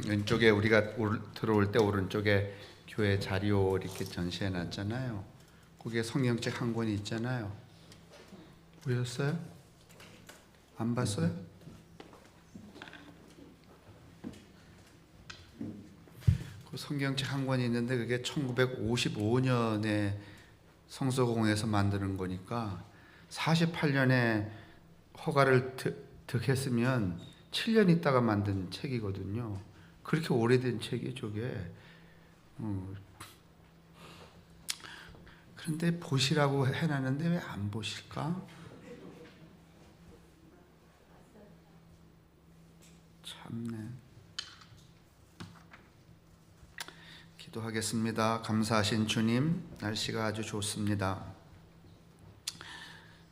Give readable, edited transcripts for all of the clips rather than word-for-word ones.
왼쪽에 우리가 들어올 때 오른쪽에 교회 자료 이렇게 전시해 놨잖아요. 거기에 성경책 한 권이 있잖아요. 보셨어요? 안 봤어요? 그 성경책 한 권이 있는데 그게 1955년에 성서공회에서 만드는 거니까 48년에 허가를 득했으면 7년 있다가 만든 책이거든요. 그렇게 오래된 책이 저게. 그런데 보시라고 해놨는데 왜 안 보실까? 참네. 기도하겠습니다. 감사하신 주님, 날씨가 아주 좋습니다.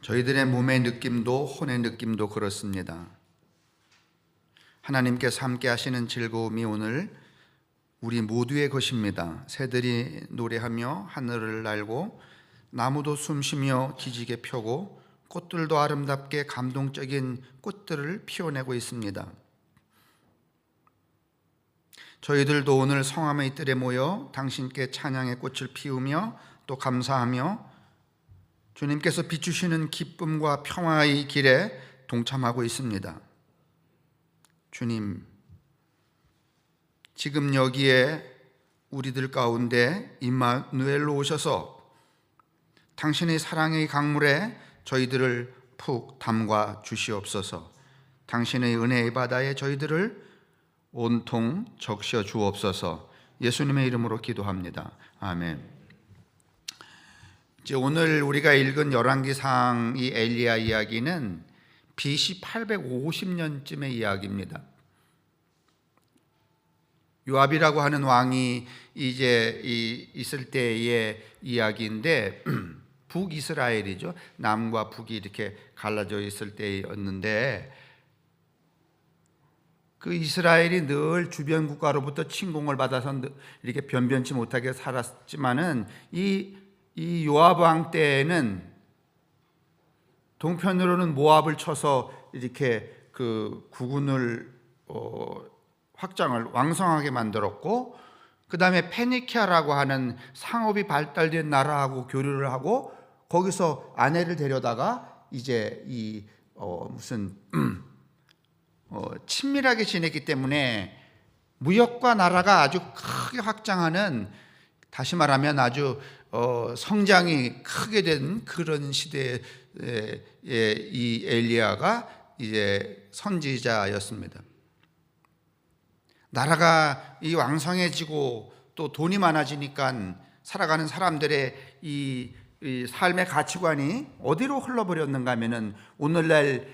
저희들의 몸의 느낌도 혼의 느낌도 그렇습니다. 하나님께서 함께 하시는 즐거움이 오늘 우리 모두의 것입니다. 새들이 노래하며 하늘을 날고 나무도 숨쉬며 기지개 펴고 꽃들도 아름답게 감동적인 꽃들을 피워내고 있습니다. 저희들도 오늘 성함의 뜰에 모여 당신께 찬양의 꽃을 피우며 또 감사하며 주님께서 비추시는 기쁨과 평화의 길에 동참하고 있습니다. 주님, 지금 여기에 우리들 가운데 임마누엘로 오셔서 당신의 사랑의 강물에 저희들을 푹 담가 주시옵소서. 당신의 은혜의 바다에 저희들을 온통 적셔 주옵소서. 예수님의 이름으로 기도합니다. 아멘. 이제 오늘 우리가 읽은 열왕기상 이 엘리야 이야기는 BC 850년쯤의 이야기입니다. 요압이라고 하는 왕이 이제 있을 때의 이야기인데 북이스라엘이죠. 남과 북이 이렇게 갈라져 있을 때였는데 그 이스라엘이 늘 주변 국가로부터 침공을 받아서 이렇게 변변치 못하게 살았지만은 이 요압 왕 때에는 동편으로는 모압을 쳐서 이렇게 그 국군을 확장을 왕성하게 만들었고, 그 다음에 페니키아라고 하는 상업이 발달된 나라하고 교류를 하고 거기서 아내를 데려다가 이제 친밀하게 지냈기 때문에 무역과 나라가 아주 크게 확장하는, 다시 말하면 아주 성장이 크게 된 그런 시대에 이 엘리야가 이제 선지자였습니다. 나라가 이 왕성해지고 또 돈이 많아지니까 살아가는 사람들의 이 삶의 가치관이 어디로 흘러버렸는가 하면은 오늘날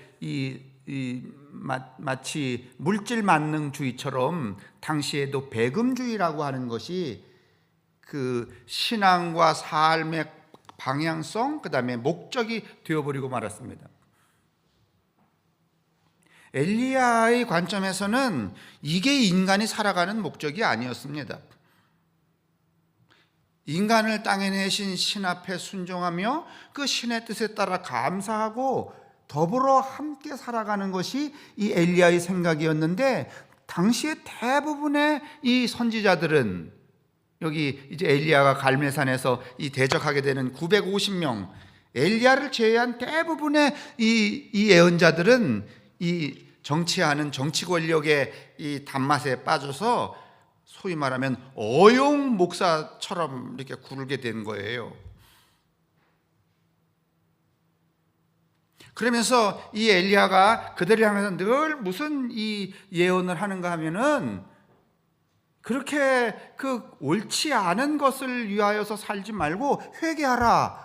마치 물질 만능주의처럼 당시에도 배금주의라고 하는 것이 그 신앙과 삶의 방향성, 그 다음에 목적이 되어버리고 말았습니다. 엘리야의 관점에서는 이게 인간이 살아가는 목적이 아니었습니다. 인간을 땅에 내신 신 앞에 순종하며 그 신의 뜻에 따라 감사하고 더불어 함께 살아가는 것이 이 엘리야의 생각이었는데, 당시에 대부분의 이 선지자들은, 여기 이제 엘리야가 갈멜산에서 이 대적하게 되는 950명, 엘리야를 제외한 대부분의 이 예언자들은 이 정치하는 정치 권력의 이 단맛에 빠져서 소위 말하면 어용 목사처럼 이렇게 굴게 된 거예요. 그러면서 이 엘리야가 그들을 향해서 늘 무슨 이 예언을 하는가 하면은, 그렇게 그 옳지 않은 것을 위하여서 살지 말고 회개하라.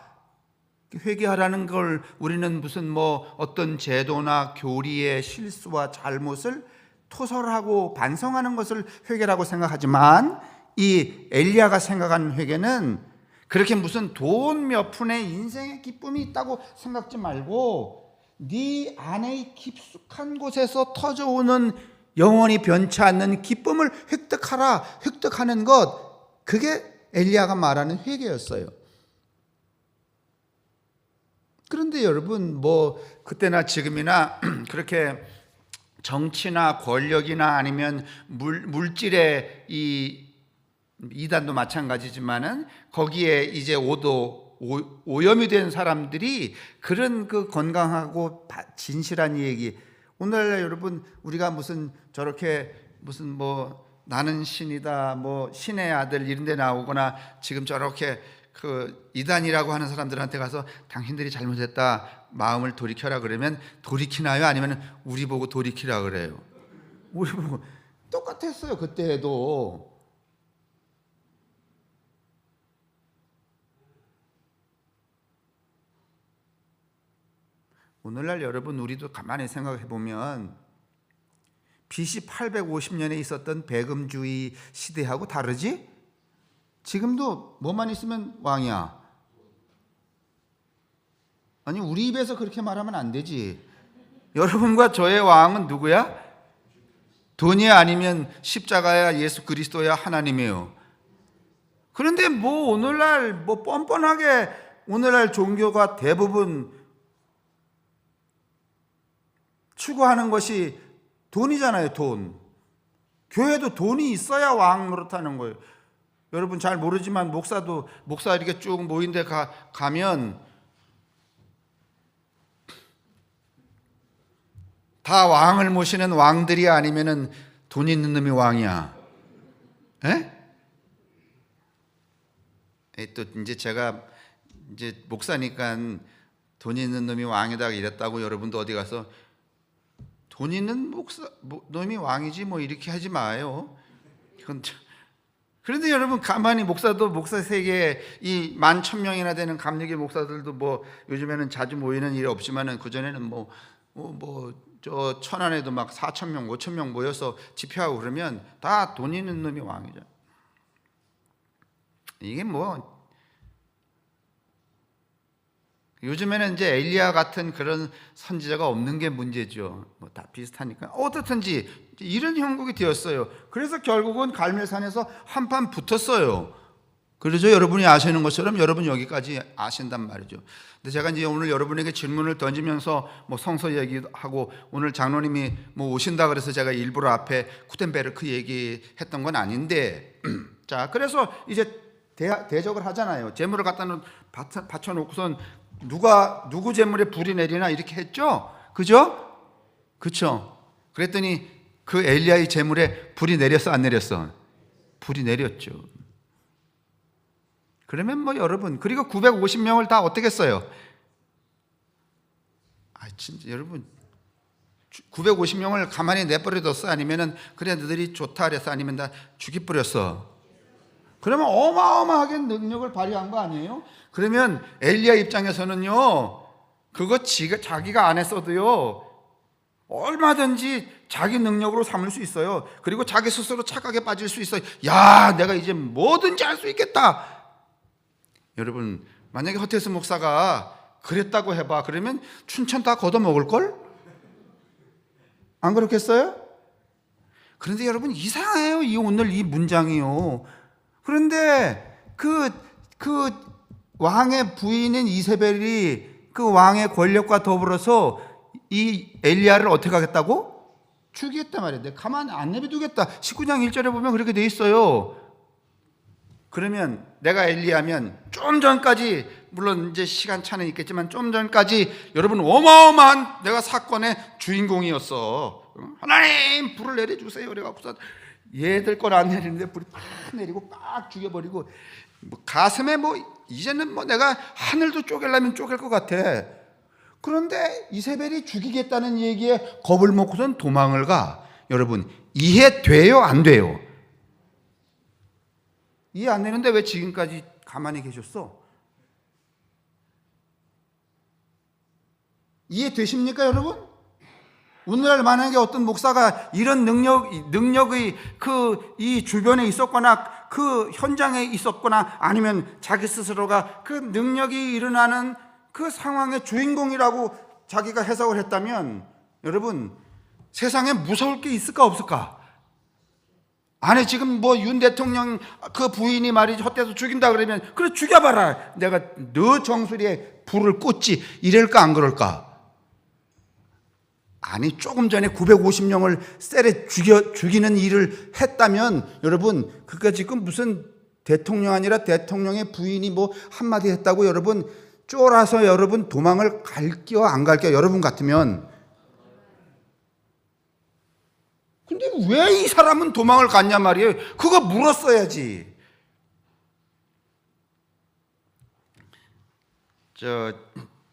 회개하라는 걸 우리는 무슨 어떤 제도나 교리의 실수와 잘못을 토설하고 반성하는 것을 회개라고 생각하지만, 이 엘리야가 생각하는 회개는 그렇게 무슨 돈 몇 푼의 인생의 기쁨이 있다고 생각지 말고 네 안의 깊숙한 곳에서 터져오는 영원히 변치 않는 기쁨을 획득하라. 획득하는 것, 그게 엘리야가 말하는 회개였어요. 그런데 여러분, 그때나 지금이나 그렇게 정치나 권력이나 아니면 물질의 이 이단도 마찬가지지만은 거기에 이제 오염이 된 사람들이 그런 그 건강하고 진실한 얘기, 오늘날 여러분 우리가 무슨 저렇게 무슨 뭐 나는 신이다 뭐 신의 아들 이런 데 나오거나 지금 저렇게 그 이단이라고 하는 사람들한테 가서 당신들이 잘못했다 마음을 돌이켜라 그러면 돌이키나요? 아니면 우리 보고 돌이키라 그래요? 우리 보고 똑같았어요. 그때에도. 오늘날 여러분 우리도 가만히 생각해 보면 BC 850년에 있었던 배금주의 시대하고 다르지? 지금도 뭐만 있으면 왕이야. 아니 우리 입에서 그렇게 말하면 안 되지. 여러분과 저의 왕은 누구야? 돈이 아니면 십자가야 예수 그리스도야 하나님이에요. 그런데 뭐 오늘날 뭐 뻔뻔하게 오늘날 종교가 대부분 추구하는 것이 돈이잖아요. 돈. 교회도 돈이 있어야 왕 노릇하는 거예요. 여러분 잘 모르지만 목사 이렇게 쭉 모인 데 가면 다 왕을 모시는 왕들이 아니면은 돈 있는 놈이 왕이야. 에? 또 이제 제가 이제 목사니까 돈 있는 놈이 왕이다 이랬다고 여러분도 어디 가서 돈 있는 놈이 왕이지 뭐 이렇게 하지 마요. 그런데 여러분 가만히 목사 세계에 이 11,000명이나 되는 감리교 목사들도 뭐 요즘에는 자주 모이는 일이 없지만은 그 전에는 저 천안에도 막 4,000명, 5,000명 모여서 집회하고 그러면 다 돈 있는 놈이 왕이죠. 이게 뭐 요즘에는 이제 엘리야 같은 그런 선지자가 없는 게 문제죠. 뭐 다 비슷하니까 어떻든지 이런 형국이 되었어요. 그래서 결국은 갈멜산에서 한판 붙었어요. 그래서 여러분이 아시는 것처럼 여러분 여기까지 아신단 말이죠. 근데 제가 이제 오늘 여러분에게 질문을 던지면서 뭐 성서 얘기하고 오늘 장로님이 뭐 오신다 그래서 제가 일부러 앞에 구텐베르크 얘기했던 건 아닌데 자 그래서 이제 대적을 하잖아요. 재물을 갖다 바쳐놓고선 누구 재물에 불이 내리나 이렇게 했죠. 그죠? 그쵸? 그랬더니 그 엘리야의 재물에 불이 내렸어 안 내렸어? 불이 내렸죠. 그러면 뭐 여러분 그리고 950명을 다 어떻게 했어요? 진짜 여러분 950명을 가만히 내버려뒀어? 아니면은 그래 너희들이 좋다 그래서 아니면 다 죽이버렸어? 그러면 어마어마하게 능력을 발휘한 거 아니에요? 그러면 엘리야 입장에서는요 그거 자기가 안 했어도요 얼마든지 자기 능력으로 삼을 수 있어요. 그리고 자기 스스로 착각에 빠질 수 있어요. 야 내가 이제 뭐든지 할 수 있겠다. 여러분 만약에 허태스 목사가 그랬다고 해봐. 그러면 춘천 다 걷어먹을걸? 안 그렇겠어요? 그런데 여러분 이상해요. 오늘 이 문장이요. 그런데 그 왕의 부인인 이세벨이 그 왕의 권력과 더불어서 이 엘리야를 어떻게 하겠다고? 죽이겠다 말이야. 내가 가만히 안 내버두겠다. 19장 1절에 보면 그렇게 돼 있어요. 그러면 내가 엘리야면 좀 전까지 물론 이제 시간차는 있겠지만 좀 전까지 여러분 어마어마한 내가 사건의 주인공이었어. 하나님 불을 내려주세요. 그래갖고서 얘들 걸 안 내리는데 불이 팍 내리고 빡 죽여버리고 가슴에 이제는 내가 하늘도 쪼갤라면 쪼갤 것 같아. 그런데 이세벨이 죽이겠다는 얘기에 겁을 먹고선 도망을 가. 여러분 이해돼요 안 돼요? 이해 안 되는데 왜 지금까지 가만히 계셨어? 이해되십니까 여러분? 오늘날 만약에 어떤 목사가 이런 능력의 이 주변에 있었거나 그 현장에 있었거나 아니면 자기 스스로가 그 능력이 일어나는 그 상황의 주인공이라고 자기가 해석을 했다면 여러분 세상에 무서울 게 있을까 없을까? 아니 지금 윤 대통령 그 부인이 말이지 헛돼서 죽인다 그러면 그래 죽여봐라. 내가 너 정수리에 불을 꽂지 이럴까 안 그럴까? 아니 조금 전에 950명을 셀에 죽이는 일을 했다면 여러분 그가 지금 무슨 대통령 아니라 대통령의 부인이 뭐 한마디 했다고 여러분 쫄아서 여러분 도망을 갈게요 안 갈게요 여러분 같으면. 근데 왜 이 사람은 도망을 갔냐 말이에요. 그거 물었어야지.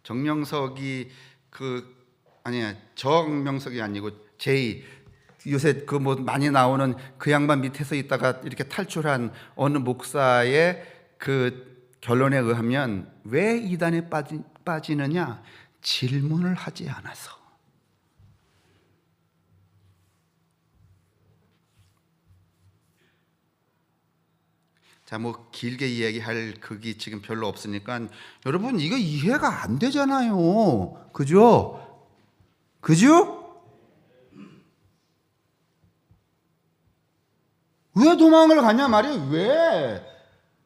정명석이 정명석이 아니고 제이 요새 그 뭐 많이 나오는 그 양반 밑에서 있다가 이렇게 탈출한 어느 목사의 그 결론에 의하면 왜 이단에 빠지느냐? 질문을 하지 않아서. 자, 뭐 길게 이야기할 그게 지금 별로 없으니까 여러분 이거 이해가 안 되잖아요. 그죠? 그죠? 왜 도망을 가냐 말이에요. 왜?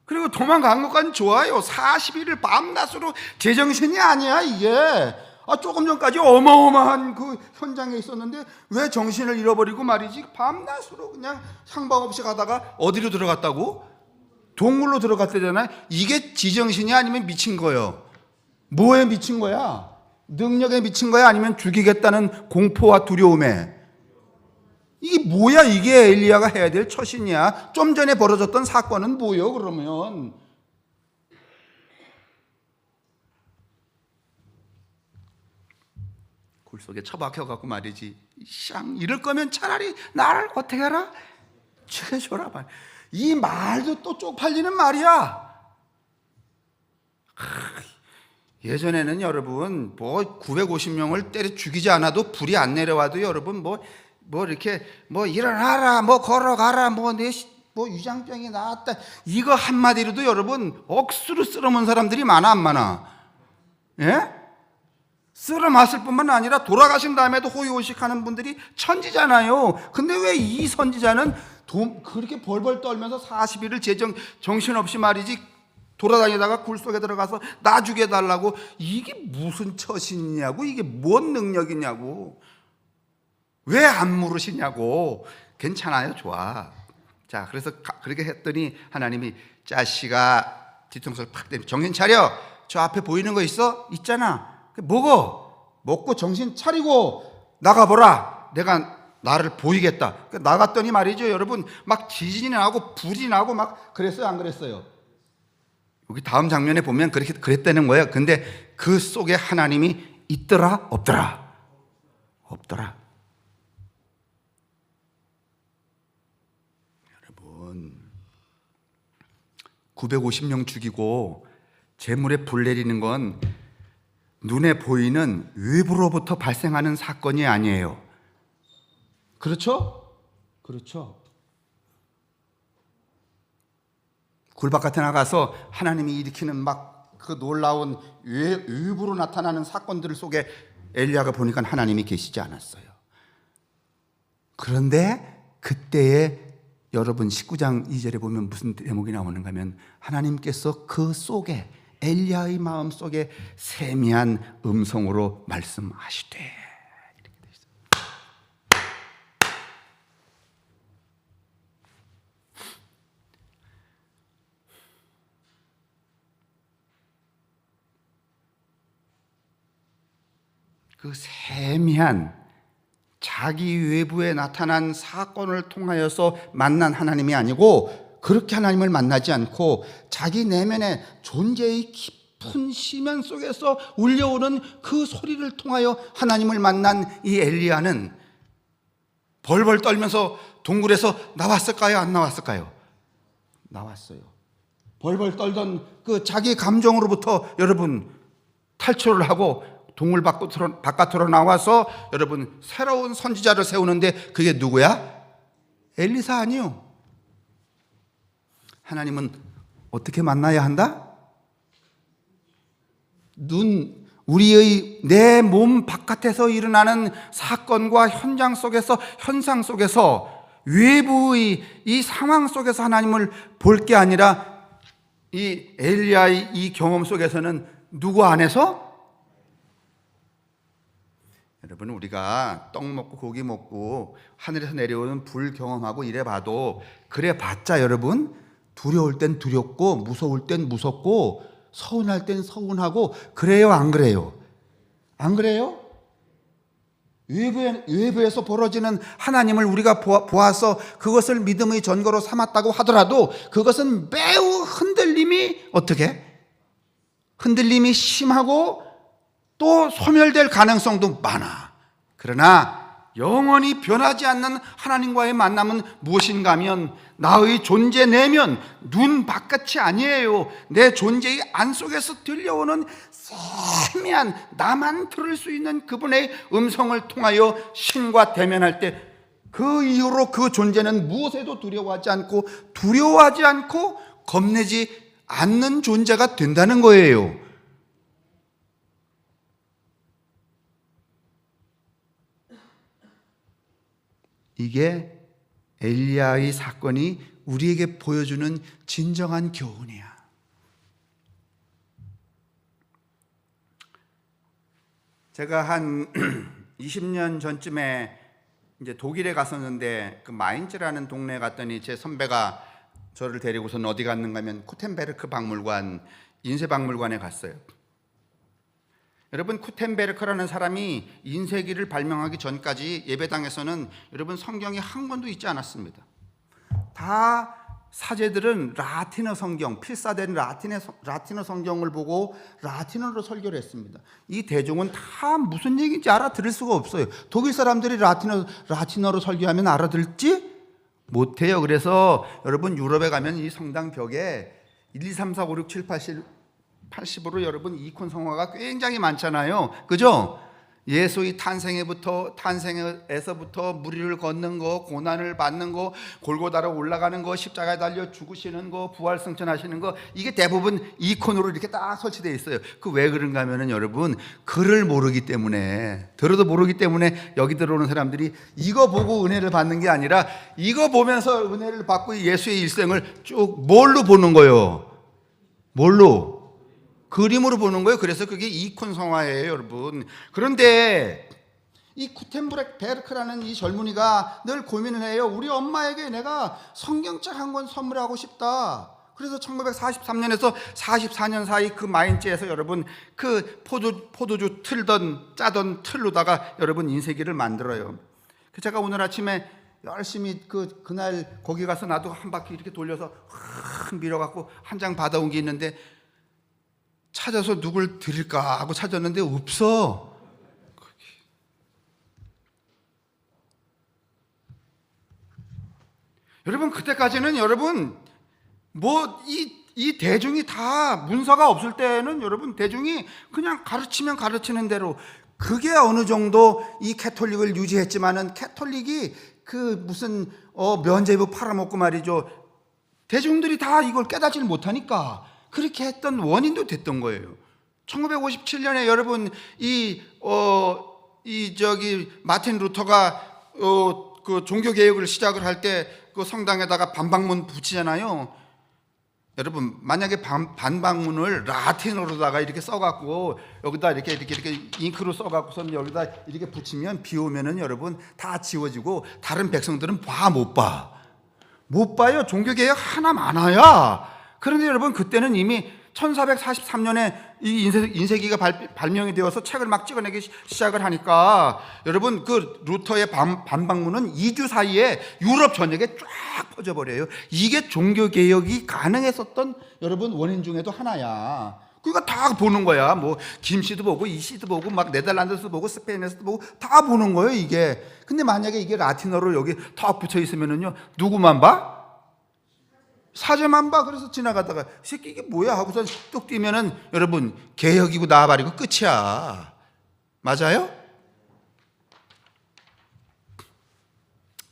그리고 도망간 것까지 좋아요. 40일을 밤낮으로 제정신이 아니야 이게. 조금 전까지 어마어마한 그 현장에 있었는데 왜 정신을 잃어버리고 말이지 밤낮으로 그냥 상방 없이 가다가 어디로 들어갔다고? 동굴로 들어갔다잖아요. 이게 지정신이 아니면 미친 거예요. 뭐에 미친 거야? 능력에 미친 거야? 아니면 죽이겠다는 공포와 두려움에? 이게 뭐야? 이게 엘리야가 해야 될 처신이야. 좀 전에 벌어졌던 사건은 뭐예요 그러면? 굴 속에 처박혀갖고 말이지. 이럴 거면 차라리 나를 어떻게 해라? 죽여줘라. 이 말도 또 쪽팔리는 말이야. 예전에는 여러분 뭐 950명을 때려 죽이지 않아도 불이 안 내려와도 여러분 뭐 이렇게 뭐 일어나라 뭐 걸어가라 뭐 위장병이 나왔다 이거 한마디로도 여러분 억수로 쓸어먹은 사람들이 많아 안 많아? 예? 쓸어맞을 뿐만 아니라 돌아가신 다음에도 호의호식하는 분들이 천지잖아요. 근데 왜 이 선지자는 그렇게 벌벌 떨면서 40일을 정신없이 말이지 돌아다니다가 굴 속에 들어가서 나 죽여달라고. 이게 무슨 처신이냐고. 이게 뭔 능력이냐고. 왜 안 물으시냐고. 괜찮아요. 좋아. 자, 그래서 그렇게 했더니 하나님이 자식아 뒤통수를 팍 때리면 정신 차려. 저 앞에 보이는 거 있어? 있잖아. 먹고 정신 차리고 나가보라. 내가 나를 보이겠다. 나갔더니 말이죠 여러분 막 지진이 나고 불이 나고 막 그랬어요 안 그랬어요? 여기 다음 장면에 보면 그렇게 그랬다는 거예요. 근데 그 속에 하나님이 있더라 없더라? 없더라. 여러분 950명 죽이고 재물에 불 내리는 건 눈에 보이는 외부로부터 발생하는 사건이 아니에요. 그렇죠? 그렇죠. 굴 바깥에 나가서 하나님이 일으키는 막 그 놀라운 외부로 나타나는 사건들 속에 엘리야가 보니까 하나님이 계시지 않았어요. 그런데 그때에 여러분 19장 2절에 보면 무슨 대목이 나오는가 하면 하나님께서 그 속에 엘리야의 마음 속에 세미한 음성으로 말씀하시되 이렇게 돼 있어요. 그 세미한 자기 외부에 나타난 사건을 통하여서 만난 하나님이 아니고 그렇게 하나님을 만나지 않고 자기 내면의 존재의 깊은 심연 속에서 울려오는 그 소리를 통하여 하나님을 만난 이 엘리야는 벌벌 떨면서 동굴에서 나왔을까요? 안 나왔을까요? 나왔어요. 벌벌 떨던 그 자기 감정으로부터 여러분 탈출을 하고 동굴 바깥으로 나와서 여러분 새로운 선지자를 세우는데 그게 누구야? 엘리사 아니요. 하나님은 어떻게 만나야 한다? 우리의 내 몸 바깥에서 일어나는 사건과 현장 속에서 현상 속에서 외부의 이 상황 속에서 하나님을 볼 게 아니라 이 엘리야의 이 경험 속에서는 누구 안에서? 여러분, 우리가 떡 먹고 고기 먹고 하늘에서 내려오는 불 경험하고 이래 봐도, 그래 봤자 여러분, 두려울 땐 두렵고 무서울 땐 무섭고 서운할 땐 서운하고 그래요, 안 그래요? 안 그래요? 외부에서 벌어지는 하나님을 우리가 보아서 그것을 믿음의 전거로 삼았다고 하더라도 그것은 매우 흔들림이 심하고 또 소멸될 가능성도 많아. 그러나 영원히 변하지 않는 하나님과의 만남은 무엇인가 하면 나의 존재 내면 눈 바깥이 아니에요. 내 존재의 안속에서 들려오는 세미한, 나만 들을 수 있는 그분의 음성을 통하여 신과 대면할 때, 그 이후로 그 존재는 무엇에도 두려워하지 않고 겁내지 않는 존재가 된다는 거예요. 이게 엘리야의 사건이 우리에게 보여주는 진정한 교훈이야. 제가 한 20년 전쯤에 이제 독일에 갔었는데, 그 마인츠라는 동네에 갔더니 제 선배가 저를 데리고선 어디 갔는가 하면 쿠텐베르크 박물관, 인쇄박물관에 갔어요. 여러분, 쿠텐베르크라는 사람이 인쇄기를 발명하기 전까지 예배당에서는 여러분 성경이 한 권도 있지 않았습니다. 다 사제들은 라틴어 성경, 필사된 라틴어 성경을 보고 라틴어로 설교를 했습니다. 이 대중은 다 무슨 얘기인지 알아들을 수가 없어요. 독일 사람들이 라틴어로 설교하면 알아들지 못해요. 그래서 여러분, 유럽에 가면 이 성당 벽에 1, 2, 3, 4, 5, 6, 7, 80으로 여러분 이콘 성화가 굉장히 많잖아요. 그죠? 예수의 탄생에서부터 무리를 걷는 거, 고난을 받는 거, 골고다로 올라가는 거, 십자가에 달려 죽으시는 거, 부활 승천하시는 거, 이게 대부분 이콘으로 이렇게 딱 설치되어 있어요. 그 왜 그런가 하면은 여러분, 글을 모르기 때문에, 들어도 모르기 때문에 여기 들어오는 사람들이 이거 보고 은혜를 받는 게 아니라 이거 보면서 은혜를 받고 예수의 일생을 쭉 뭘로 보는 거예요? 뭘로? 그림으로 보는 거예요. 그래서 그게 이콘 성화예요, 여러분. 그런데 이 쿠텐베르크라는 이 젊은이가 늘 고민을 해요. 우리 엄마에게 내가 성경책 한 권 선물하고 싶다. 그래서 1943년에서 44년 사이 그 마인츠에서 여러분 그 포도주 짜던 틀로다가 여러분 인쇄기를 만들어요. 제가 오늘 아침에 열심히 그날 거기 가서 나도 한 바퀴 이렇게 돌려서 확 밀어갖고 한 장 받아온 게 있는데, 찾아서 누굴 드릴까 하고 찾았는데 없어. 여러분, 그때까지는 여러분 이 대중이 다 문서가 없을 때는 여러분 대중이 그냥 가르치면 가르치는 대로, 그게 어느 정도 이 캐톨릭을 유지했지만은 캐톨릭이 그 무슨 면죄부 팔아먹고 말이죠. 대중들이 다 이걸 깨닫지를 못하니까 그렇게 했던 원인도 됐던 거예요. 1957년에 여러분 마틴 루터가 그 종교 개혁을 시작을 할 때 그 성당에다가 반박문 붙이잖아요. 여러분, 만약에 반박문을 라틴어로다가 이렇게 써갖고 여기다 이렇게 잉크로 써갖고선 여기다 이렇게 붙이면 비 오면은 여러분 다 지워지고 다른 백성들은 못 봐요. 종교 개혁 하나 많아야. 그런데 여러분, 그때는 이미 1443년에 이 인쇄기가 발명이 되어서 책을 막 찍어내기 시작을 하니까 여러분, 그 루터의 반박문은 2주 사이에 유럽 전역에 쫙 퍼져버려요. 이게 종교개혁이 가능했었던 여러분 원인 중에도 하나야. 그러니까 다 보는 거야. 뭐 김씨도 보고 이씨도 보고 막 네덜란드에서 보고 스페인에서도 보고 다 보는 거예요, 이게. 근데 만약에 이게 라틴어로 여기 턱 붙여 있으면은요, 누구만 봐? 사제만 봐. 그래서 지나가다가 새끼 이게 뭐야 하고서 뚝 뛰면은 여러분 개혁이고 나발이고 끝이야. 맞아요?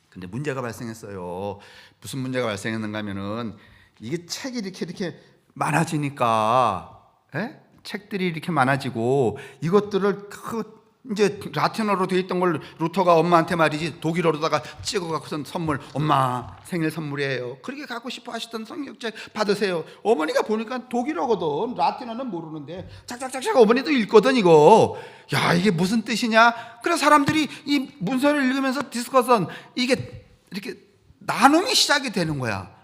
근데 문제가 발생했어요. 무슨 문제가 발생했는가 하면은 이게 책이 이렇게 많아지니까, 책들이 이렇게 많아지고 이것들을 이제 라틴어로 돼 있던 걸 루터가 엄마한테 말이지 독일어로다가 찍어갖고선 선물, 엄마 생일 선물이에요. 그렇게 갖고 싶어 하시던 성경책 받으세요. 어머니가 보니까 독일어거든. 라틴어는 모르는데 착착착착 어머니도 읽거든 이거. 야, 이게 무슨 뜻이냐? 그래서 사람들이 이 문서를 읽으면서 디스커션, 이게 이렇게 나눔이 시작이 되는 거야.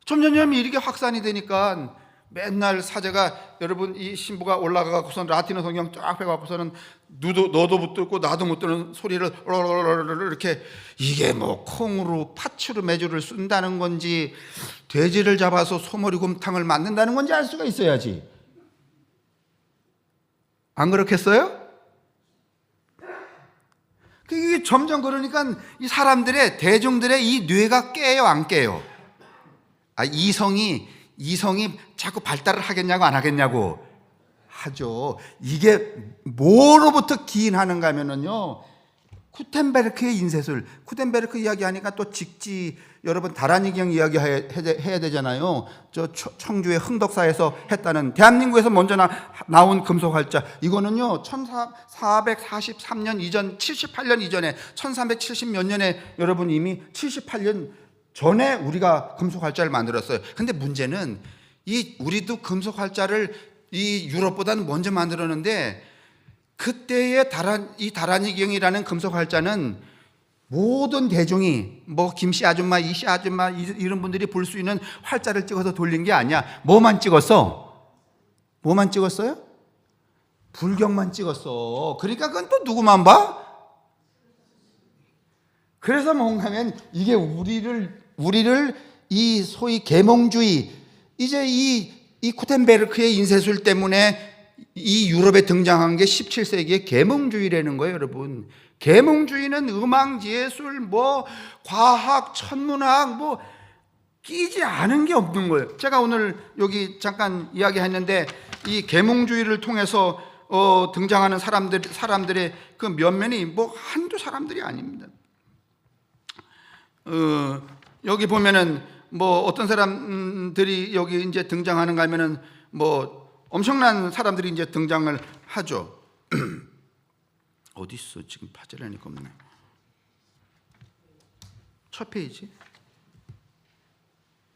점점 이렇게 확산이 되니까 맨날 사제가, 여러분 이 신부가 올라가고선 라틴어 성경 쫙 펴갖고서는 너도 못 듣고 나도 못 듣는 소리를 이렇게, 이게 뭐 콩으로 파츠로 메주를 쓴다는 건지 돼지를 잡아서 소머리곰탕을 만든다는 건지 알 수가 있어야지. 안 그렇겠어요? 이게 점점 그러니까 이 사람들의, 대중들의 이 뇌가 깨요, 안 깨요? 이성이 자꾸 발달을 하겠냐고 안 하겠냐고 하죠. 이게 뭐로부터 기인하는가 하면은요, 구텐베르크의 인쇄술. 구텐베르크 이야기하니까 또 직지, 여러분 다란이경 이야기 해야 되잖아요. 저 청주의 흥덕사에서 했다는, 대한민국에서 먼저 나온 금속활자. 이거는요 1443년 이전, 78년 이전에, 1370 몇 년에 여러분 이미 78년 전에 우리가 금속활자를 만들었어요. 근데 문제는 우리도 금속활자를 이 유럽보다는 먼저 만들었는데, 그때의 다란이경이라는 금속활자는 모든 대중이, 뭐 김씨 아줌마, 이씨 아줌마 이런 분들이 볼 수 있는 활자를 찍어서 돌린 게 아니야. 뭐만 찍었어? 뭐만 찍었어요? 불경만 찍었어. 그러니까 그건 또 누구만 봐? 그래서 뭔가 하면 이게 우리를 이 소위 계몽주의, 이제 이 구텐베르크의 인쇄술 때문에 이 유럽에 등장한 게 17세기의 계몽주의라는 거예요, 여러분. 계몽주의는 음악, 예술, 뭐 과학, 천문학 뭐 끼지 않은 게 없는 거예요. 제가 오늘 여기 잠깐 이야기했는데, 이 계몽주의를 통해서 등장하는 사람들의 그 면면이 뭐 한두 사람들이 아닙니다. 여기 보면은 뭐 어떤 사람들이 여기 이제 등장하는가 하면은 뭐 엄청난 사람들이 이제 등장을 하죠. 어디 있어? 지금 파절하니까 없네. 첫 페이지.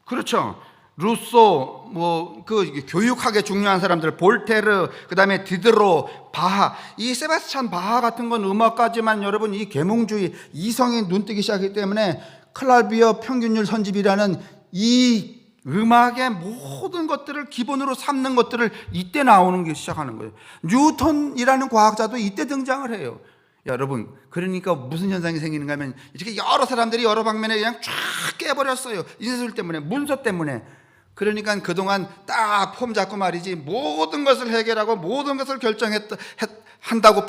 그렇죠. 루소, 뭐 그 교육학에 중요한 사람들, 볼테르, 그다음에 디드로, 바하. 이 세바스찬 바하 같은 건 음악까지만, 여러분 이 계몽주의, 이성이 눈뜨기 시작하기 때문에 클라비어 평균율 선집이라는 이 음악의 모든 것들을 기본으로 삼는 것들을 이때 나오는 게 시작하는 거예요. 뉴턴이라는 과학자도 이때 등장을 해요. 여러분, 그러니까 무슨 현상이 생기는가 하면, 이렇게 여러 사람들이 여러 방면에 그냥 쫙 깨버렸어요. 인쇄술 때문에, 문서 때문에. 그러니까 그동안 딱 폼 잡고 말이지, 모든 것을 해결하고 모든 것을 한다고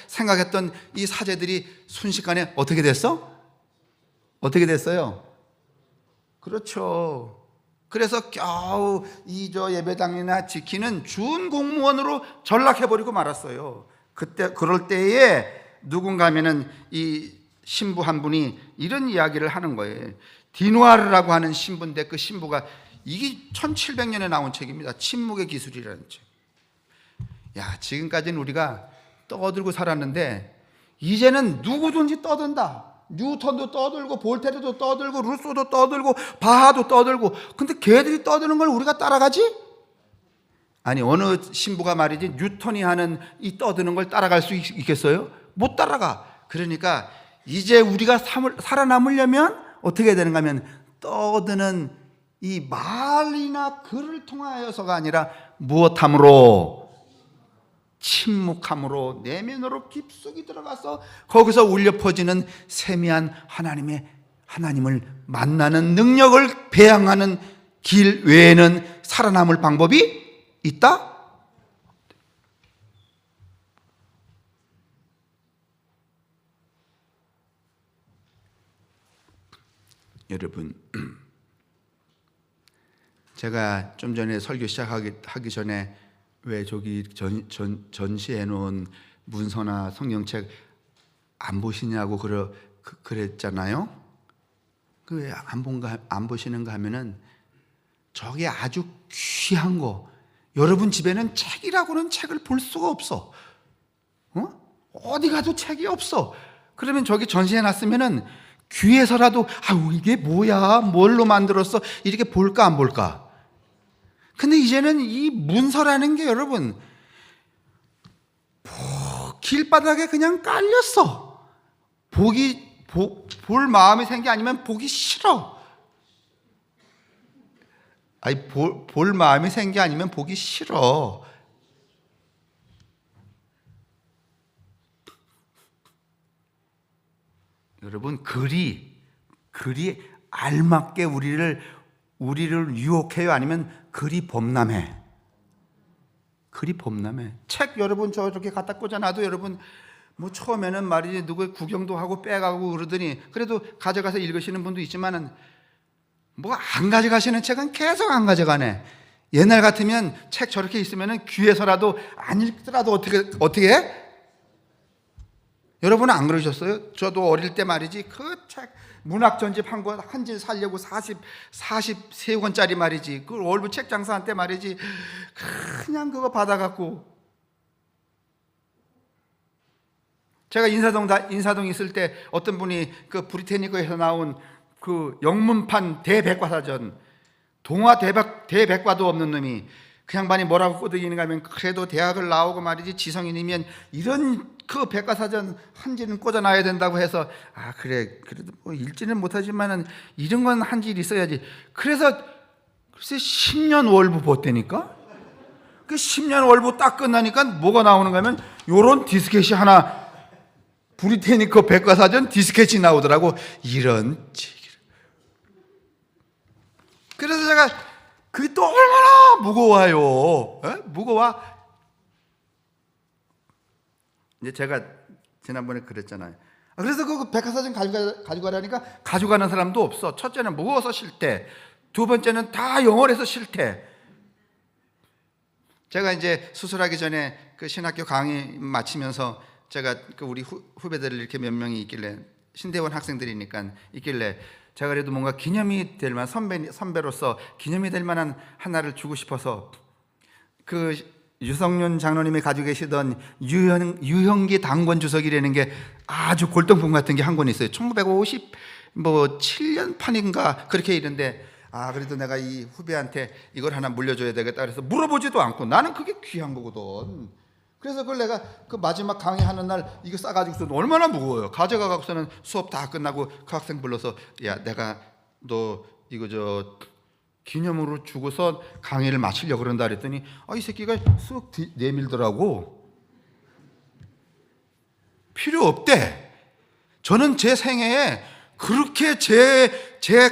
생각했던 이 사제들이 순식간에 어떻게 됐어? 어떻게 됐어요? 그렇죠. 그래서 겨우 저 예배당이나 지키는 준 공무원으로 전락해버리고 말았어요. 그럴 때에 누군가 하면은 이 신부 한 분이 이런 이야기를 하는 거예요. 디누아르라고 하는 신부인데, 그 신부가, 이게 1700년에 나온 책입니다. 침묵의 기술이라는 책. 야, 지금까지는 우리가 떠들고 살았는데 이제는 누구든지 떠든다. 뉴턴도 떠들고 볼테르도 떠들고 루소도 떠들고 바하도 떠들고. 근데 걔들이 떠드는 걸 우리가 따라가지? 아니, 어느 신부가 말이지 뉴턴이 하는 이 떠드는 걸 따라갈 수 있겠어요? 못 따라가. 그러니까 이제 우리가 살아남으려면 어떻게 해야 되는가 하면, 떠드는 이 말이나 글을 통하여서가 아니라 무엇함으로? 침묵함으로, 내면으로 깊숙이 들어가서 거기서 울려 퍼지는 세미한 하나님을 만나는 능력을 배양하는 길 외에는 살아남을 방법이 있다? 여러분, 제가 좀 전에 설교 시작하기 전에 왜 저기 전시해 놓은 문서나 성경책 안 보시냐고 그랬잖아요. 그 왜 안 보시는가 하면은, 저게 아주 귀한 거. 여러분 집에는 책이라고는 책을 볼 수가 없어. 어디 가도 책이 없어. 그러면 저기 전시해 놨으면은 귀에서라도 이게 뭐야? 뭘로 만들었어? 이렇게 볼까 안 볼까? 근데 이제는 이 문서라는 게 여러분 길바닥에 그냥 깔렸어. 볼 마음이 생기 아니면 보기 싫어. 볼 마음이 생기 아니면 보기 싫어. 여러분 글이 알맞게 우리를 유혹해요? 아니면 글이 범람해? 글이 범람해. 책 여러분 저렇게 갖다 꽂아놔도 여러분 뭐 처음에는 말이지 누구 구경도 하고 빼가고 그러더니 그래도 가져가서 읽으시는 분도 있지만은 뭐 안 가져가시는 책은 계속 안 가져가네. 옛날 같으면 책 저렇게 있으면은 귀에서라도 안 읽더라도 어떻게 해? 여러분은 안 그러셨어요? 저도 어릴 때 말이지 그 책 문학 전집 한 질 살려고 43권짜리 말이지 그 월부 책 장사한 때 말이지 그냥 그거 받아갖고 제가 인사동 있을 때 어떤 분이 그 브리테니커에서 나온 그 영문판 대백과사전 동화 대백과도 없는 놈이 그 양반이 뭐라고 꼬드기는가 하면 그래도 대학을 나오고 말이지 지성인이면 이런 그 백과사전 한 질은 꽂아놔야 된다고 해서 그래 그래도 뭐 읽지는 못하지만은 이런 건 한 질 있어야지. 그래서 글쎄 10년 월부 봤다니까. 그 10년 월부 딱 끝나니까 뭐가 나오는가 하면 요런 디스켓이 하나 브리테니커 백과사전 디스켓이 나오더라고. 이런 그래서 제가 그게 또 얼마나 무거워요. 무거워. 이제 제가 지난번에 그랬잖아요. 그래서 그 백과사전 가지고 가라니까 가져가는 사람도 없어. 첫째는 무거워서 싫대. 두 번째는 다 영어라서 싫대. 제가 이제 수술하기 전에 그 신학교 강의 마치면서 제가 그 우리 후배들 이렇게 몇 명이 있길래 신대원 학생들이니까 있길래 제가 그래도 뭔가 기념이 될 만한 선배로서 기념이 될 만한 하나를 주고 싶어서 그 유성윤 장로님이 가지고 계시던 유형기 당권 주석이라는 게 아주 골동품 같은 게 한 권 있어요. 1957년 판인가 그렇게 있는데 그래도 내가 이 후배한테 이걸 하나 물려줘야 되겠다 그래서 물어보지도 않고 나는 그게 귀한 거거든. 그래서 그걸 내가 그 마지막 강의하는 날 이거 싸가지고서 얼마나 무거워요. 가져가고서는 수업 다 끝나고 그 학생 불러서 야 내가 너 이거 저 기념으로 주고서 강의를 마치려고 그런다 그랬더니 이 새끼가 쑥 내밀더라고. 필요 없대. 저는 제 생애에 그렇게 제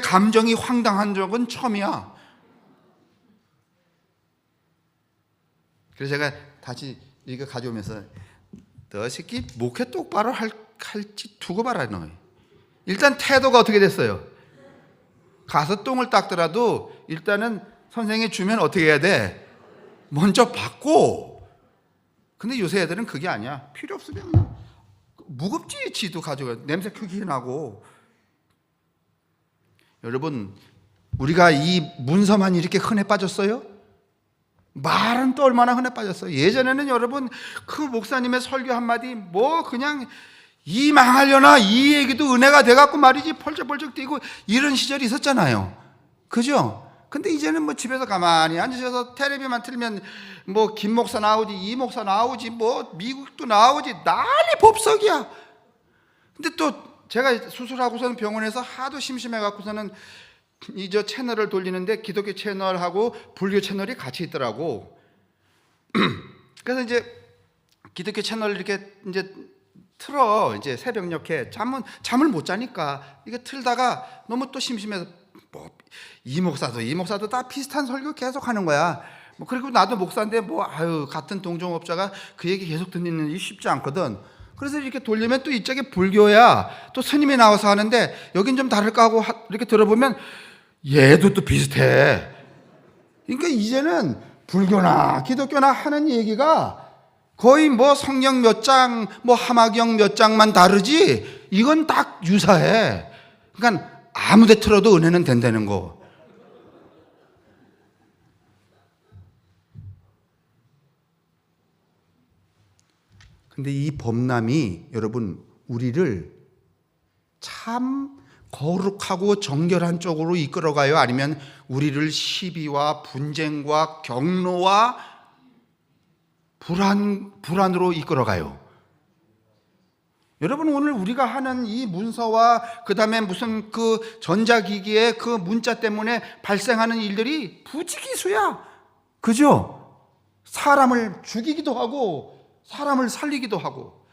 감정이 황당한 적은 처음이야. 그래서 제가 다시 이거 가져오면서 너 새끼 목회 똑바로 할지 두고 봐라 너. 일단 태도가 어떻게 됐어요? 가서 똥을 닦더라도 일단은 선생이 주면 어떻게 해야 돼? 먼저 받고. 근데 요새 애들은 그게 아니야. 필요 없으면 무겁지. 지도 가져가. 냄새 크게 나고. 여러분 우리가 이 문서만 이렇게 흔해 빠졌어요? 말은 또 얼마나 흔해 빠졌어요. 예전에는 여러분 그 목사님의 설교 한마디 뭐 그냥 이 망하려나 이 얘기도 은혜가 돼갖고 말이지 펄쩍펄쩍 뛰고 이런 시절이 있었잖아요. 그죠? 근데 이제는 뭐 집에서 가만히 앉으셔서 텔레비만 틀면 뭐 김 목사 나오지 이 목사 나오지 뭐 미국도 나오지 난리 법석이야. 근데 또 제가 수술하고서는 병원에서 하도 심심해갖고서는 이 저 채널을 돌리는데 기독교 채널하고 불교 채널이 같이 있더라고. 그래서 이제 기독교 채널 이렇게 이제 틀어. 이제 새벽녘에 잠을 못 자니까 이게 틀다가 너무 또 심심해서 뭐 이 목사도 다 비슷한 설교 계속 하는 거야. 뭐 그리고 나도 목사인데 뭐 같은 동종업자가 그 얘기 계속 듣는 게 쉽지 않거든. 그래서 이렇게 돌리면 또 이쪽에 불교야. 또 스님이 나와서 하는데 여긴 좀 다를까 하고 이렇게 들어보면 얘도 또 비슷해. 그러니까 이제는 불교나 기독교나 하는 얘기가 거의 뭐 성경 몇 장, 뭐 하마경 몇 장만 다르지 이건 딱 유사해. 그러니까 아무 데 틀어도 은혜는 된다는 거. 근데 이 범람이 여러분 우리를 참 거룩하고 정결한 쪽으로 이끌어가요? 아니면 우리를 시비와 분쟁과 경로와 불안으로 이끌어가요? 여러분 오늘 우리가 하는 이 문서와 그 다음에 무슨 그 전자기기의 그 문자 때문에 발생하는 일들이 부지기수야. 그죠? 사람을 죽이기도 하고 사람을 살리기도 하고.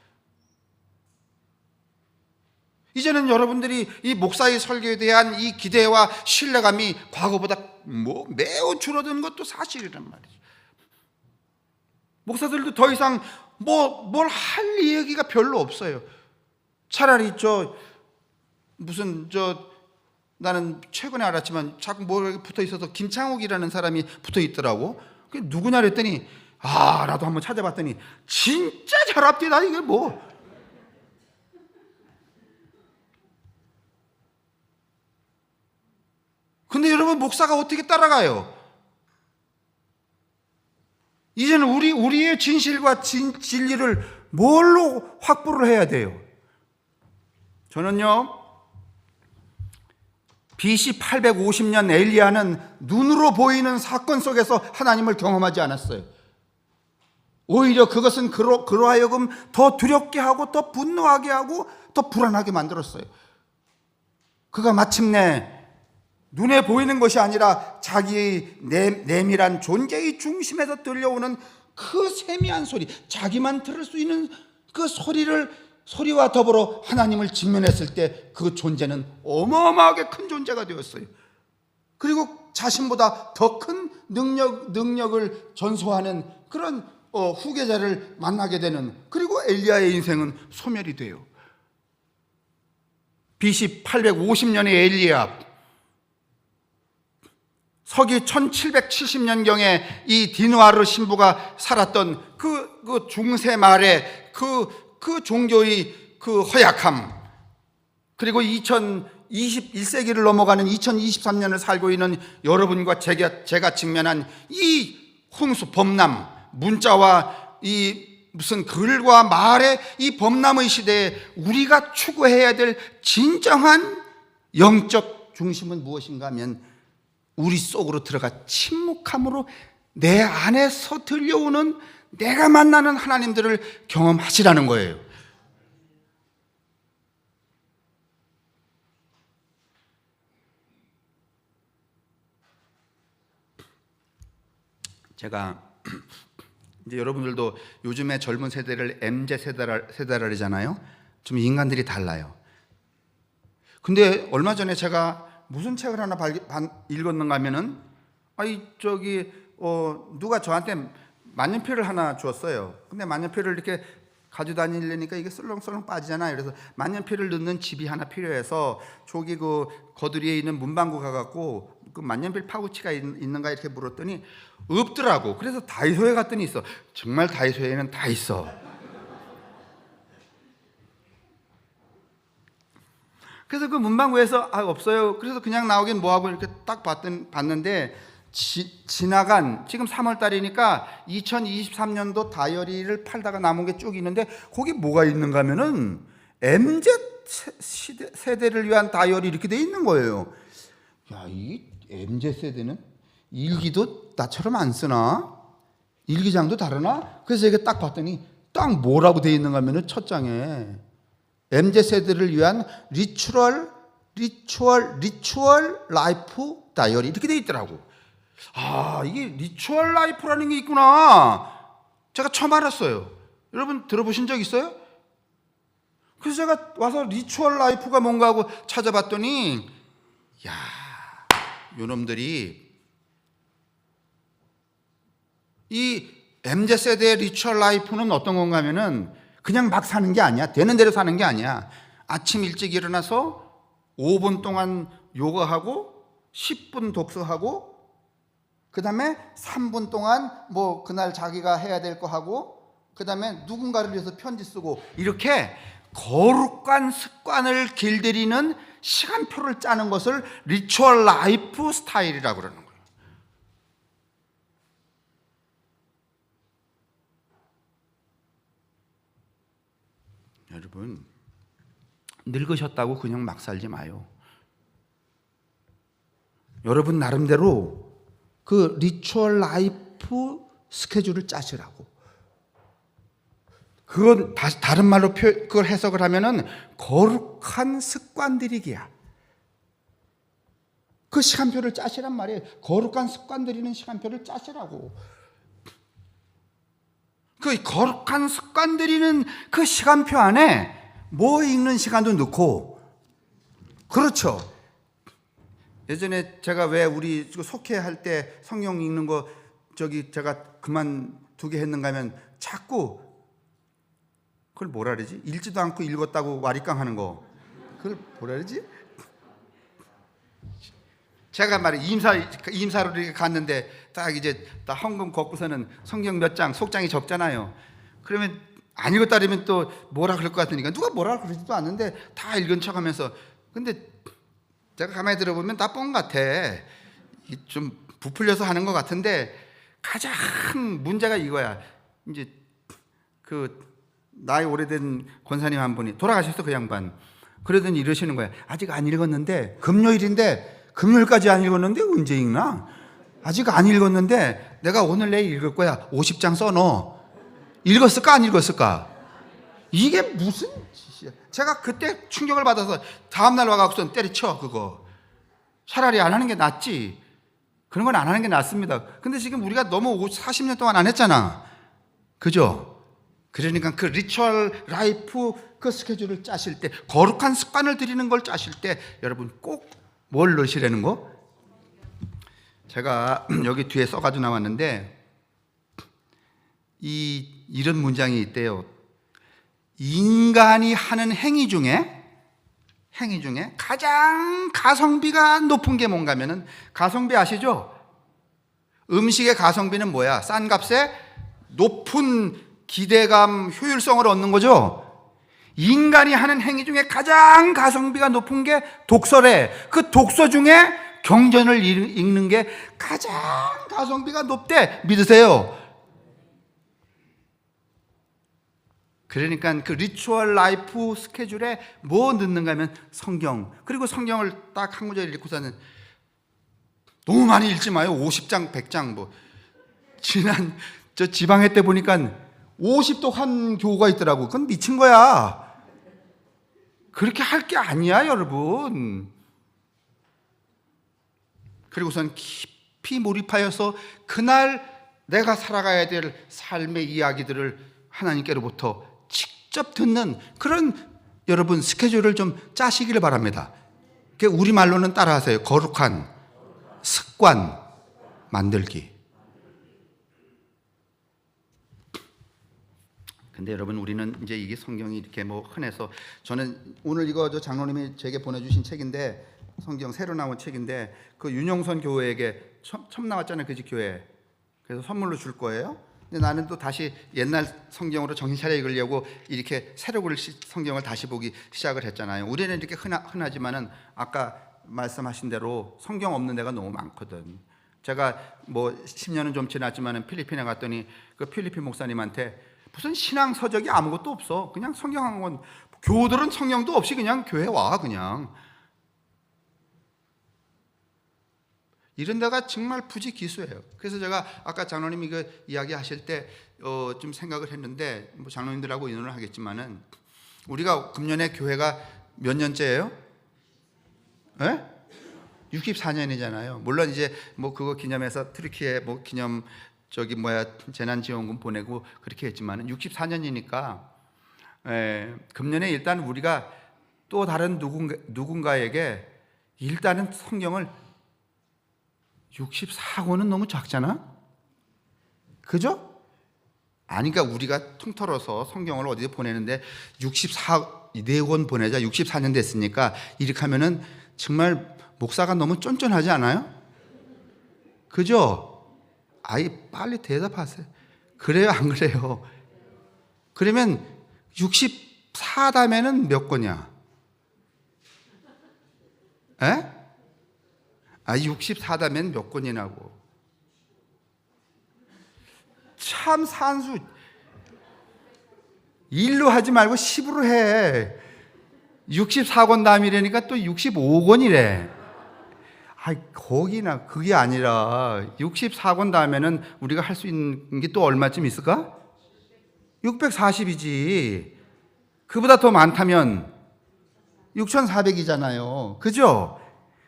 이제는 여러분들이 이 목사의 설교에 대한 이 기대와 신뢰감이 과거보다 매우 줄어든 것도 사실이란 말이죠. 목사들도 더 이상 뭘 할 얘기가 별로 없어요. 차라리 나는 최근에 알았지만 자꾸 뭐 붙어 있어서 김창욱이라는 사람이 붙어 있더라고. 그게 누구냐 그랬더니 나도 한번 찾아봤더니 진짜 잘합디다 이게 뭐. 근데 여러분 목사가 어떻게 따라가요? 이제는 우리의 진실과 진리를 뭘로 확보를 해야 돼요? 저는요, BC 850년 엘리야는 눈으로 보이는 사건 속에서 하나님을 경험하지 않았어요. 오히려 그것은 그로 하여금 더 두렵게 하고 더 분노하게 하고 더 불안하게 만들었어요. 그가 마침내 눈에 보이는 것이 아니라 자기의 내밀한 존재의 중심에서 들려오는 그 세미한 소리, 자기만 들을 수 있는 그 소리와 더불어 하나님을 직면했을 때 그 존재는 어마어마하게 큰 존재가 되었어요. 그리고 자신보다 더 큰 능력을 전수하는 그런 후계자를 만나게 되는, 그리고 엘리야의 인생은 소멸이 돼요. BC 850년의 엘리야, 서기 1770년경에 이 디누아르 신부가 살았던 그 중세 말의 그 종교의 그 허약함, 그리고 2021세기를 넘어가는 2023년을 살고 있는 여러분과 제가 직면한 이 홍수 범람, 문자와 이 무슨 글과 말의 이 범람의 시대에 우리가 추구해야 될 진정한 영적 중심은 무엇인가 하면 우리 속으로 들어가 침묵함으로 내 안에서 들려오는 내가 만나는 하나님들을 경험하시라는 거예요. 제가 이제 여러분들도 요즘에 젊은 세대를 MZ 세대라 그러잖아요. 좀 인간들이 달라요. 근데 얼마 전에 제가 무슨 책을 하나 읽었는가 하면은 누가 저한테 만년필을 하나 주었어요. 근데 만년필을 이렇게 가지고 다니려니까 이게 설렁설렁 빠지잖아요. 그래서 만년필을 넣는 집이 하나 필요해서 저기 그 거드리에 있는 문방구 가갖고 그 만년필 파우치가 있는가 이렇게 물었더니 없더라고. 그래서 다이소에 갔더니 있어. 정말 다이소에는 다 있어. 그래서 그 문방구에서 없어요. 그래서 그냥 나오긴 뭐하고 이렇게 딱 봤는데 지나간 지금 3월 달이니까 2023년도 다이어리를 팔다가 남은 게 쭉 있는데 거기 뭐가 있는가 하면은 MZ 세대를 위한 다이어리 이렇게 돼 있는 거예요. 야, 이 MZ 세대는 일기도 나처럼 안 쓰나? 일기장도 다르나? 그래서 이게 딱 봤더니 딱 뭐라고 돼 있는가 하면은 첫 장에 MZ 세대를 위한 리추얼 라이프 다이어리 이렇게 돼 있더라고. 이게 리추얼 라이프라는 게 있구나. 제가 처음 알았어요. 여러분 들어보신 적 있어요? 그래서 제가 와서 리추얼 라이프가 뭔가 하고 찾아봤더니 요놈들이 이 MZ 세대의 리추얼 라이프는 어떤 건가 하면은 그냥 막 사는 게 아니야. 되는 대로 사는 게 아니야. 아침 일찍 일어나서 5분 동안 요가하고 10분 독서하고 그 다음에 3분 동안 뭐 그날 자기가 해야 될 거 하고 그 다음에 누군가를 위해서 편지 쓰고 이렇게 거룩한 습관을 길들이는 시간표를 짜는 것을 리추얼 라이프 스타일이라고 그러는 거예요. 여러분, 늙으셨다고 그냥 막 살지 마요. 여러분 나름대로 그 리추얼 라이프 스케줄을 짜시라고. 그건 다른 말로 그걸 해석을 하면은 거룩한 습관들이기야. 그 시간표를 짜시란 말이에요. 거룩한 습관 들이는 시간표를 짜시라고. 그 거룩한 습관 들이는 그 시간표 안에 뭐 읽는 시간도 넣고. 그렇죠. 예전에 제가 왜 우리 속회할 때 성경 읽는 거 제가 그만두게 했는가 하면 자꾸 그걸 뭐라 그러지? 읽지도 않고 읽었다고 와리깡 하는 거. 그걸 뭐라 그러지? 제가 말이야 임사로 이렇게 갔는데 딱 이제 딱 헌금 걷고서는 성경 몇 장 속장이 적잖아요. 그러면 안 읽었다 그러면 또 뭐라 그럴 것 같으니까 누가 뭐라 그러지도 않는데 다 읽은 척하면서. 근데 제가 가만히 들어보면 다 뻥 같아. 좀 부풀려서 하는 것 같은데 가장 문제가 이거야. 이제 그 나이 오래된 권사님 한 분이 돌아가셨어, 그 양반. 그러더니 이러시는 거야. 아직 안 읽었는데 금요일인데 금요일까지 안 읽었는데 언제 읽나? 아직 안 읽었는데 내가 오늘 내일 읽을 거야. 50장 써넣어. 읽었을까 안 읽었을까? 이게 무슨 짓이야. 제가 그때 충격을 받아서 다음날 와갖고선 때려쳐. 그거 차라리 안 하는 게 낫지. 그런 건 안 하는 게 낫습니다. 근데 지금 우리가 너무 40년 동안 안 했잖아. 그죠? 그러니까 그 리추얼 라이프 그 스케줄을 짜실 때, 거룩한 습관을 들이는 걸 짜실 때 여러분 꼭 뭘 넣으시라는 거? 제가 여기 뒤에 써가지고 나왔는데 이런 문장이 있대요. 인간이 하는 행위 중에 가장 가성비가 높은 게 뭔가 하면은, 가성비 아시죠? 음식의 가성비는 뭐야? 싼 값에 높은 기대감, 효율성을 얻는 거죠. 인간이 하는 행위 중에 가장 가성비가 높은 게 독서래. 그 독서 중에 경전을 읽는 게 가장 가성비가 높대. 믿으세요? 그러니까 그 리추얼 라이프 스케줄에 뭐 넣는가 하면 성경. 그리고 성경을 딱 한 구절 읽고서는 너무 많이 읽지 마요. 50장, 100장 뭐. 지난 저 지방회 때 보니까 50독 한 교우가 있더라고. 그건 미친 거야. 그렇게 할 게 아니야, 여러분. 그리고선 깊이 몰입하여서 그날 내가 살아가야 될 삶의 이야기들을 하나님께로부터 직접 듣는 그런 여러분 스케줄을 좀 짜시기를 바랍니다. 우리말로는 따라하세요. 거룩한 습관 만들기. 근데 여러분, 우리는 이제 이게 성경이 이렇게 뭐 흔해서, 저는 오늘 이거 저 장로님이 제게 보내주신 책인데, 성경 새로 나온 책인데, 그 윤영선 교회에게 처음 나왔잖아요, 그 집 교회. 그래서 선물로 줄 거예요. 근데 나는 또 다시 옛날 성경으로 정신 차려 읽으려고 이렇게 새로 고른 성경을 다시 보기 시작을 했잖아요. 우리는 이렇게 흔하지만은 아까 말씀하신 대로 성경 없는 데가 너무 많거든. 제가 뭐 10년은 좀 지났지만은 필리핀에 갔더니 그 필리핀 목사님한테 무슨 신앙 서적이 아무것도 없어. 그냥 성경 한 권. 교우들은 성경도 없이 그냥 교회 와, 그냥. 이런 데가 정말 부지기수예요. 그래서 제가 아까 장로님이 그 이야기 하실 때 좀 생각을 했는데, 뭐 장로님들하고 의논을 하겠지만은, 우리가 금년에 교회가 몇 년째예요? 예? 64년이잖아요. 물론 이제 뭐 그거 기념해서 트리키에 뭐 기념 재난지원금 보내고 그렇게 했지만 64년이니까 금년에 일단 우리가 또 다른 누군가에게 일단은 성경을 64권은 너무 작잖아? 그죠? 아니까 우리가 통틀어서 성경을 어디에 보내는데 64권 보내자. 64년 됐으니까 이렇게 하면은 정말 목사가 너무 쫀쫀하지 않아요? 그죠? 아이 빨리 대답하세요. 그래요, 안 그래요? 그러면 64다면은 몇 권이야? 에? 64다면 몇 권이냐고. 참 산수. 1로 하지 말고 10으로 해. 64권 다음이라니까 또 65권이래. 거기나 그게 아니라 64권 다음에는 우리가 할 수 있는 게 또 얼마쯤 있을까? 640이지. 그보다 더 많다면 6,400이잖아요. 그죠?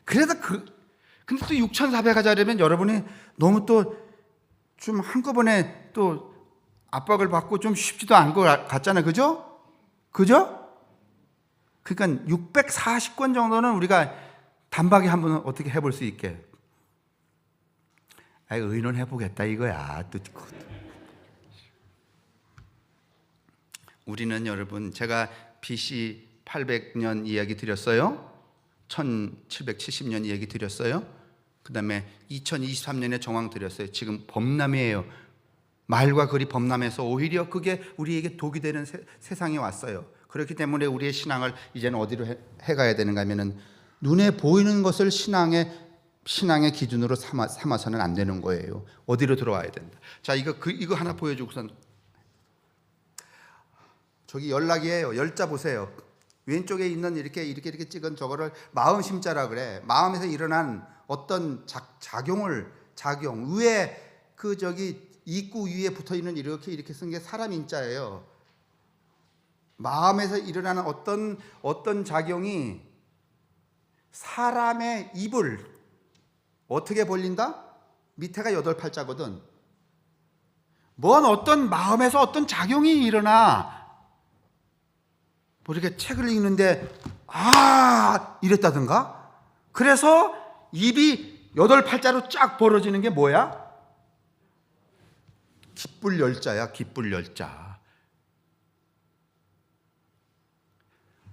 그래도 근데 또 6,400 하자려면 여러분이 너무 또 좀 한꺼번에 또 압박을 받고 좀 쉽지도 않은 것 같잖아요. 그죠? 그죠? 그러니까 640권 정도는 우리가 단박에 한번 어떻게 해볼 수 있게. 의논해보겠다 이거야. 또 우리는 여러분, 제가 BC 800년 이야기 드렸어요. 1770년 이야기 드렸어요. 그 다음에 2023년에 정황 드렸어요. 지금 범람이에요. 말과 글이 범람해서 오히려 그게 우리에게 독이 되는 세상이 왔어요. 그렇기 때문에 우리의 신앙을 이제는 어디로 해가야 되는가 하면은 눈에 보이는 것을 신앙의 기준으로 삼아서는 안 되는 거예요. 어디로 들어와야 된다. 자, 이거 하나 보여주고선, 저기 연락이에요. 열자 보세요. 왼쪽에 있는 이렇게 찍은 저거를 마음심자라 그래. 마음에서 일어난 어떤 작용 위에 입구 위에 붙어 있는 이렇게 쓴 게 사람 인자예요. 마음에서 일어나는 어떤 작용이 사람의 입을 어떻게 벌린다? 밑에가 8팔자거든. 어떤 마음에서 어떤 작용이 일어나. 이렇게 책을 읽는데 이랬다든가. 그래서 입이 8팔자로 쫙 벌어지는 게 뭐야? 기쁠 열자야. 기쁠 열자.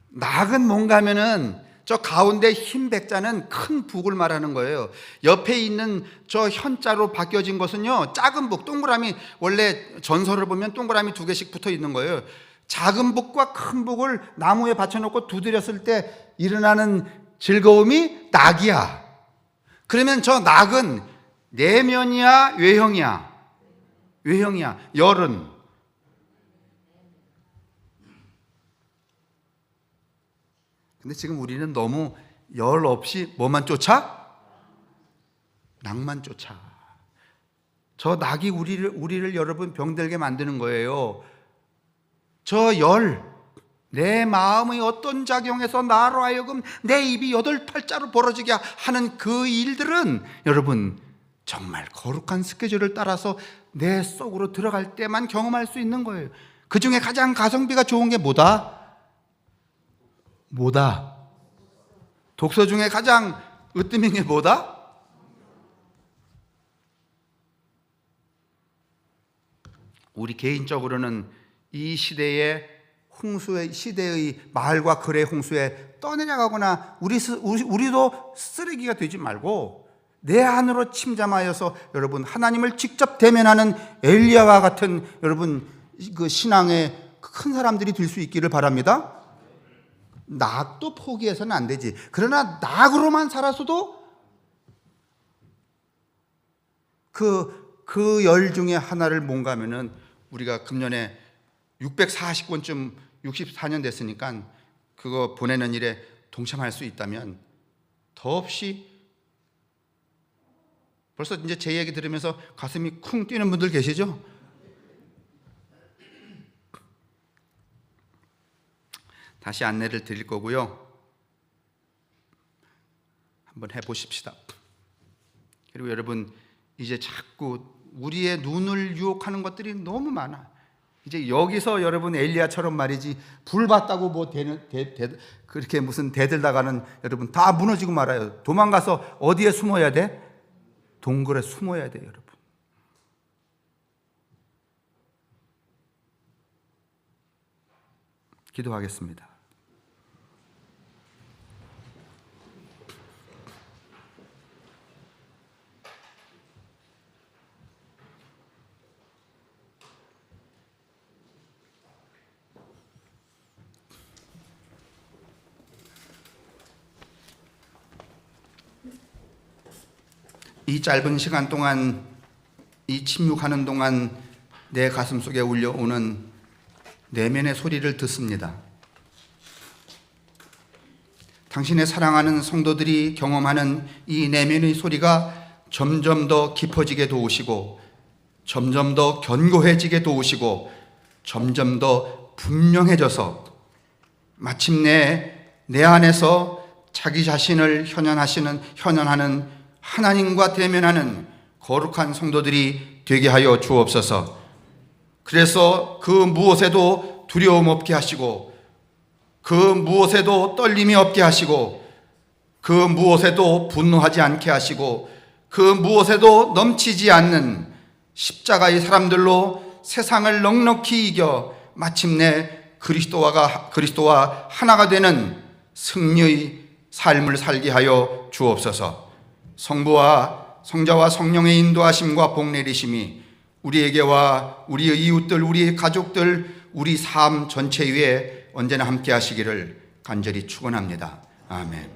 낙은 뭔가 하면은 저 가운데 흰 백자는 큰 북을 말하는 거예요. 옆에 있는 저 현자로 바뀌어진 것은요, 작은 북, 동그라미, 원래 전설을 보면 동그라미 2개씩 붙어 있는 거예요. 작은 북과 큰 북을 나무에 받쳐놓고 두드렸을 때 일어나는 즐거움이 낙이야. 그러면 저 낙은 내면이야, 외형이야? 외형이야. 열은 근데 지금 우리는 너무 열 없이 뭐만 쫓아? 낙만 쫓아. 저 낙이 우리를 여러분 병들게 만드는 거예요. 저 열, 내 마음의 어떤 작용에서 나로 하여금 내 입이 8팔자로 벌어지게 하는 그 일들은 여러분 정말 거룩한 스케줄을 따라서 내 속으로 들어갈 때만 경험할 수 있는 거예요. 그 중에 가장 가성비가 좋은 게 뭐다? 독서 중에 가장 으뜸인 게 뭐다? 우리 개인적으로는 이 시대의 말과 글의 홍수에 떠내려가거나 우리도 쓰레기가 되지 말고 내 안으로 침잠하여서 여러분 하나님을 직접 대면하는 엘리야와 같은 여러분 그 신앙의 큰 사람들이 될 수 있기를 바랍니다. 낙도 포기해서는 안 되지. 그러나 낙으로만 살아서도 그 열 중에 하나를 뭔가 하면은 우리가 금년에 640권쯤 64년 됐으니까 그거 보내는 일에 동참할 수 있다면 더없이 벌써 이제 제 얘기 들으면서 가슴이 쿵 뛰는 분들 계시죠? 다시 안내를 드릴 거고요. 한번 해보십시다. 그리고 여러분 이제 자꾸 우리의 눈을 유혹하는 것들이 너무 많아. 이제 여기서 여러분 엘리야처럼 말이지 불 받다고 그렇게 무슨 대들다가는 여러분 다 무너지고 말아요. 도망가서 어디에 숨어야 돼? 동굴에 숨어야 돼 여러분. 기도하겠습니다. 이 짧은 시간 동안 이 침묵하는 동안 내 가슴 속에 울려오는 내면의 소리를 듣습니다. 당신의 사랑하는 성도들이 경험하는 이 내면의 소리가 점점 더 깊어지게 도우시고, 점점 더 견고해지게 도우시고, 점점 더 분명해져서 마침내 내 안에서 자기 자신을 현현하는 하나님과 대면하는 거룩한 성도들이 되게 하여 주옵소서. 그래서 그 무엇에도 두려움 없게 하시고, 그 무엇에도 떨림이 없게 하시고, 그 무엇에도 분노하지 않게 하시고, 그 무엇에도 넘치지 않는 십자가의 사람들로 세상을 넉넉히 이겨 마침내 그리스도와 하나가 되는 승리의 삶을 살게 하여 주옵소서. 성부와 성자와 성령의 인도하심과 복내리심이 우리에게와 우리의 이웃들, 우리의 가족들, 우리 삶 전체 위에 언제나 함께 하시기를 간절히 축원합니다. 아멘.